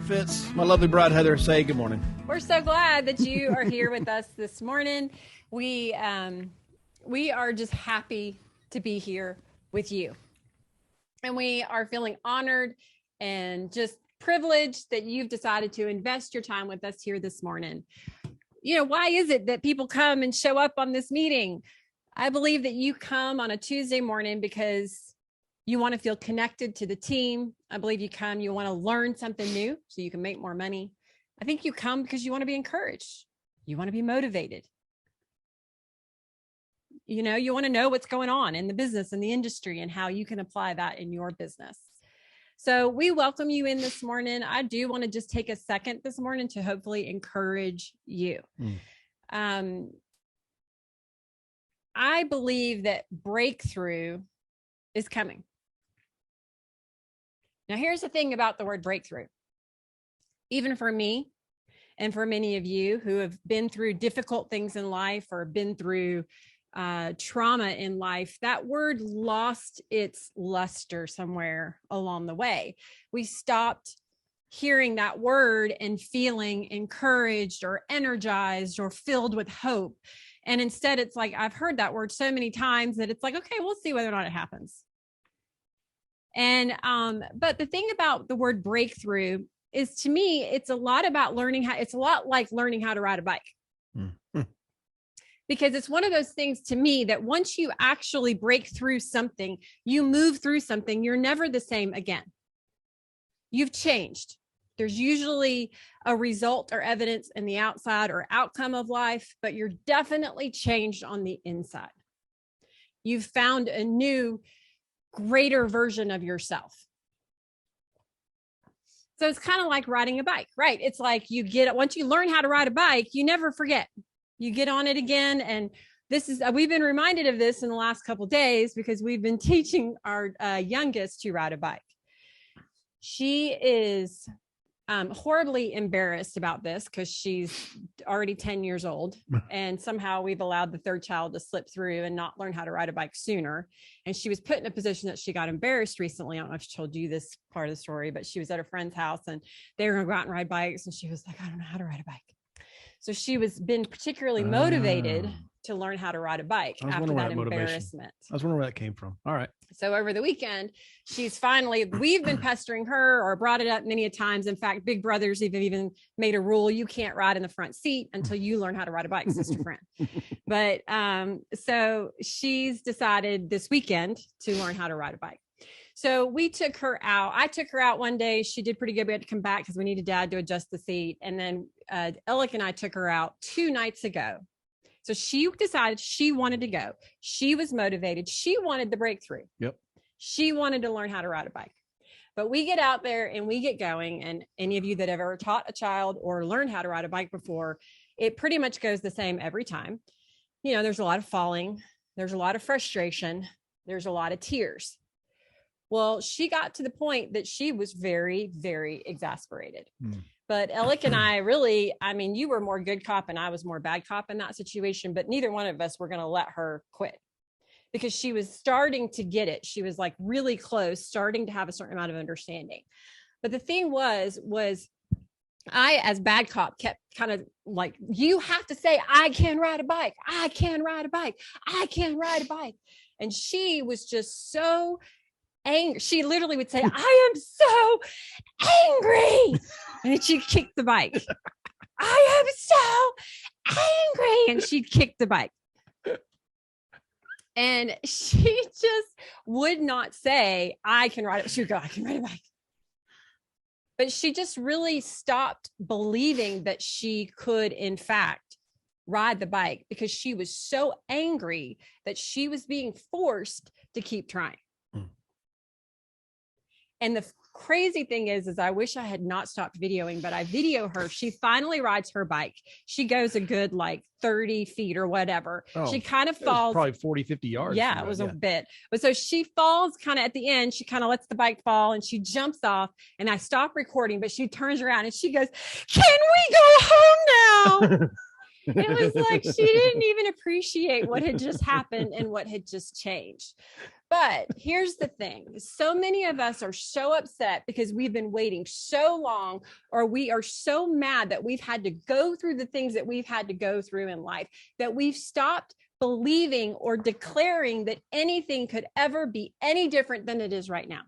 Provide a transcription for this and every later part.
Fitz, my lovely bride Heather, say good morning. We're so glad that you are here with us this morning. We are just happy to be here with you. And we are feeling honored and just privileged that you've decided to invest your time with us here this morning. You know, why is it that people come and show up on this meeting? I believe that you come on a Tuesday morning because you want to feel connected to the team. I believe you want to learn something new so you can make more money. I think you come because you want to be encouraged. You want to be motivated. You know, you want to know what's going on in the business and the industry and how you can apply that in your business. So we welcome you in this morning. I do want to just take a second this morning to hopefully encourage you. I believe that breakthrough is coming. Now, here's the thing about the word breakthrough. Even for me and for many of you who have been through difficult things in life or been through trauma in life, that word lost its luster somewhere along the way. We stopped hearing that word and feeling encouraged or energized or filled with hope. And instead, it's like, I've heard that word so many times that it's like, okay, we'll see whether or not it happens. And, but the thing about the word breakthrough is, to me, it's a lot about it's a lot like learning how to ride a bike. Mm-hmm. Because it's one of those things to me that once you actually break through something, you move through something, you're never the same again. You've changed. There's usually a result or evidence in the outside or outcome of life, but you're definitely changed on the inside. You've found a new, greater version of yourself. So it's kind of like riding a bike, right? It's like once you learn how to ride a bike, you never forget. You get on it again. And we've been reminded of this in the last couple of days because we've been teaching our youngest to ride a bike. She is horribly embarrassed about this because she's already 10 years old. And somehow we've allowed the third child to slip through and not learn how to ride a bike sooner. And she was put in a position that she got embarrassed recently. I don't know if she told you this part of the story, but she was at a friend's house and they were going to go out and ride bikes. And she was like, I don't know how to ride a bike. So she been particularly motivated to learn how to ride a bike after that embarrassment. I was wondering where that came from. All right. So over the weekend, we've been pestering her or brought it up many a times. In fact, Big Brothers even made a rule. You can't ride in the front seat until you learn how to ride a bike, sister friend. But so she's decided this weekend to learn how to ride a bike. So we took her out. I took her out one day. She did pretty good. We had to come back because we needed Dad to adjust the seat. And then Alec and I took her out 2 nights ago. So she decided she wanted to go. She was motivated. She wanted the breakthrough. Yep. She wanted to learn how to ride a bike. But we get out there and we get going. And any of you that have ever taught a child or learned how to ride a bike before, it pretty much goes the same every time. You know, there's a lot of falling. There's a lot of frustration. There's a lot of tears. Well, she got to the point that she was very, very exasperated. But Alec and I you were more good cop and I was more bad cop in that situation, but neither one of us were going to let her quit because she was starting to get it. She was like really close, starting to have a certain amount of understanding. But the thing was I, as bad cop, kept kind of like, you have to say, I can ride a bike. I can ride a bike. I can ride a bike. And she was just so angry. She literally would say, I am so angry. And then she'd kick the bike. I am so angry. And she'd kick the bike. And she just would not say, I can ride it. She would go, I can ride a bike. But she just really stopped believing that she could, in fact, ride the bike because she was so angry that she was being forced to keep trying. And the crazy thing is I wish I had not stopped videoing, but I video her. She finally rides her bike. She goes a good like 30 feet or whatever. Oh, she kind of falls. Probably 40, 50 yards. Yeah, it was a bit. But so she falls kind of at the end. She kind of lets the bike fall and she jumps off and I stop recording, but she turns around and she goes, can we go home now? It was like she didn't even appreciate what had just happened and what had just changed. But here's the thing. So many of us are so upset because we've been waiting so long, or we are so mad that we've had to go through the things that we've had to go through in life, that we've stopped believing or declaring that anything could ever be any different than it is right now.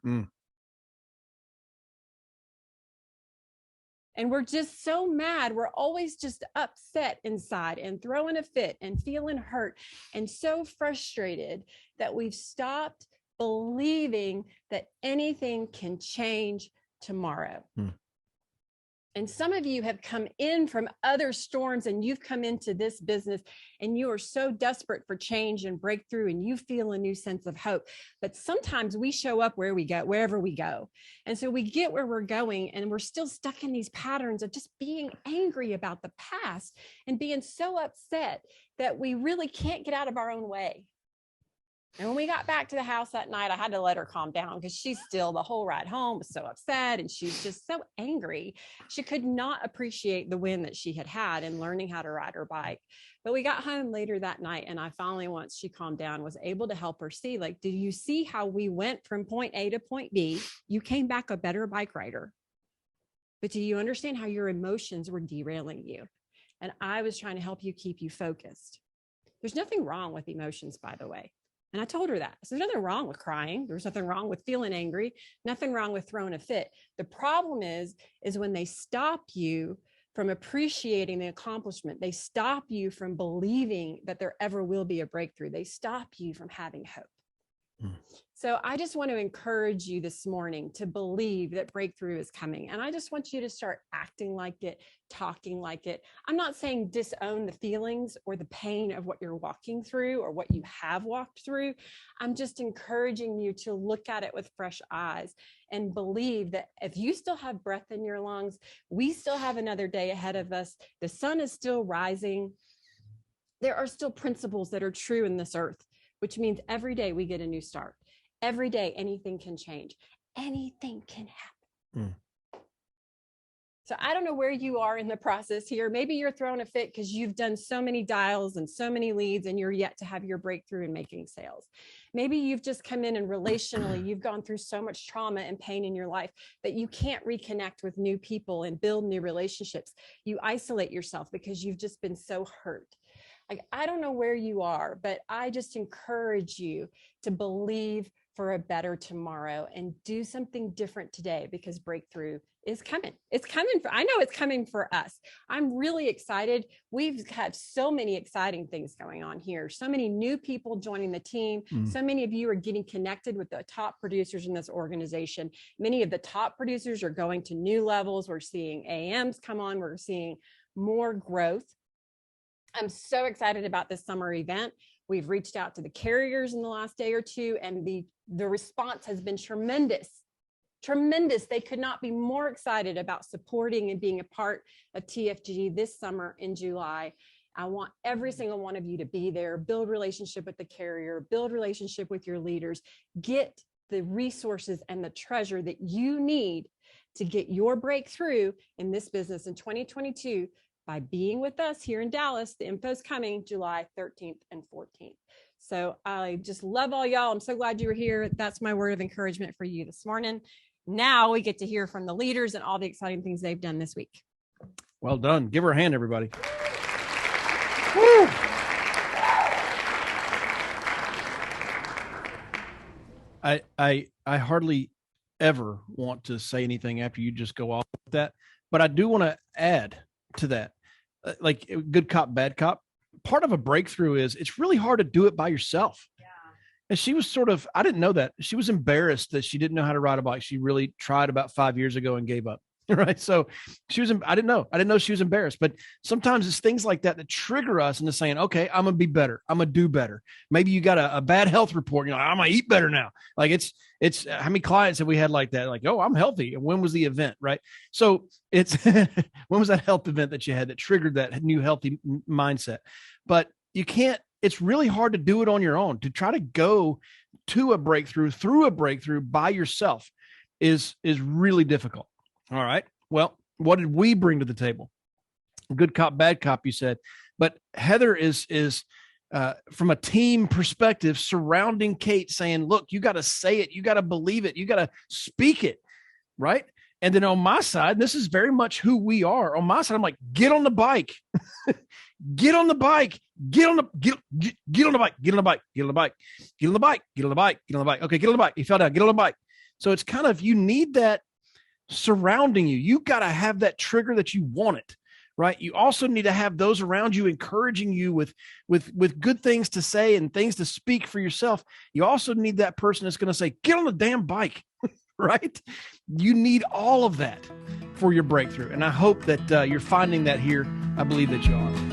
And we're just so mad. We're always just upset inside and throwing a fit and feeling hurt and so frustrated that we've stopped believing that anything can change tomorrow. And some of you have come in from other storms and you've come into this business and you are so desperate for change and breakthrough and you feel a new sense of hope. But sometimes we show up wherever we go. And so we get where we're going and we're still stuck in these patterns of just being angry about the past and being so upset that we really can't get out of our own way. And when we got back to the house that night, I had to let her calm down because she's still, the whole ride home was so upset and she's just so angry. She could not appreciate the win that she had had in learning how to ride her bike. But we got home later that night and I finally, once she calmed down, was able to help her see, like, do you see how we went from point A to point B? You came back a better bike rider. But do you understand how your emotions were derailing you? And I was trying to help you keep you focused. There's nothing wrong with emotions, by the way. And I told her that. So there's nothing wrong with crying. There's nothing wrong with feeling angry, nothing wrong with throwing a fit. The problem is when they stop you from appreciating the accomplishment. They stop you from believing that there ever will be a breakthrough. They stop you from having hope. So I just want to encourage you this morning to believe that breakthrough is coming. And I just want you to start acting like it, talking like it. I'm not saying disown the feelings or the pain of what you're walking through or what you have walked through. I'm just encouraging you to look at it with fresh eyes and believe that if you still have breath in your lungs, we still have another day ahead of us. The sun is still rising. There are still principles that are true in this earth, which means every day we get a new start. Every day, anything can change. Anything can happen. So I don't know where you are in the process here. Maybe you're throwing a fit because you've done so many dials and so many leads and you're yet to have your breakthrough in making sales. Maybe you've just come in and relationally, you've gone through so much trauma and pain in your life that you can't reconnect with new people and build new relationships. You isolate yourself because you've just been so hurt. Like, I don't know where you are, but I just encourage you to believe for a better tomorrow and do something different today because breakthrough is coming. It's coming I know it's coming for us. I'm really excited. We've had so many exciting things going on here. So many new people joining the team. So many of you are getting connected with the top producers in this organization. Many of the top producers are going to new levels. We're seeing AMs come on. We're seeing more growth. I'm so excited about this summer event. We've reached out to the carriers in the last day or two, and the response has been tremendous. Tremendous. They could not be more excited about supporting and being a part of TFG this summer in July. I want every single one of you to be there, build relationship with the carrier, build relationship with your leaders, get the resources and the treasure that you need to get your breakthrough in this business in 2022 by being with us here in Dallas. The info's coming July 13th and 14th. So I just love all y'all. I'm so glad you were here. That's my word of encouragement for you this morning. Now we get to hear from the leaders and all the exciting things they've done this week. Well done. Give her a hand, everybody. Woo. I hardly ever want to say anything after you just go off with that, but I do want to add to that. Like good cop, bad cop. Part of a breakthrough is it's really hard to do it by yourself. Yeah. And she was I didn't know that. She was embarrassed that she didn't know how to ride a bike. She really tried about 5 years ago and gave up. Right. So I didn't know she was embarrassed, but sometimes it's things like that trigger us into saying, okay, I'm going to be better. I'm going to do better. Maybe you got a bad health report. I'm going to eat better now. Like it's how many clients have we had like that? Like, oh, I'm healthy. And when was the event? Right. So it's, when was that health event that you had that triggered that new healthy mindset? But it's really hard to do it on your own. To try to go to a breakthrough, through a breakthrough by yourself is really difficult. All right. Well, what did we bring to the table? Good cop, bad cop, you said. But Heather is from a team perspective, surrounding Kate, saying, look, you got to say it. You got to believe it. You got to speak it. Right. And then on my side, this is very much who we are. On my side, I'm like, get on the bike, get on the bike, get on the bike, get on the bike, get on the bike, get on the bike, get on the bike, get on the bike. Okay, get on the bike. He fell down, get on the bike. So it's kind of, you need that surrounding you. You got to have that trigger that you want it. Right. You also need to have those around you encouraging you with good things to say and things to speak for yourself. You also need that person that's going to say, get on the damn bike. Right. You need all of that for your breakthrough. And I hope that you're finding that here. I believe that you are.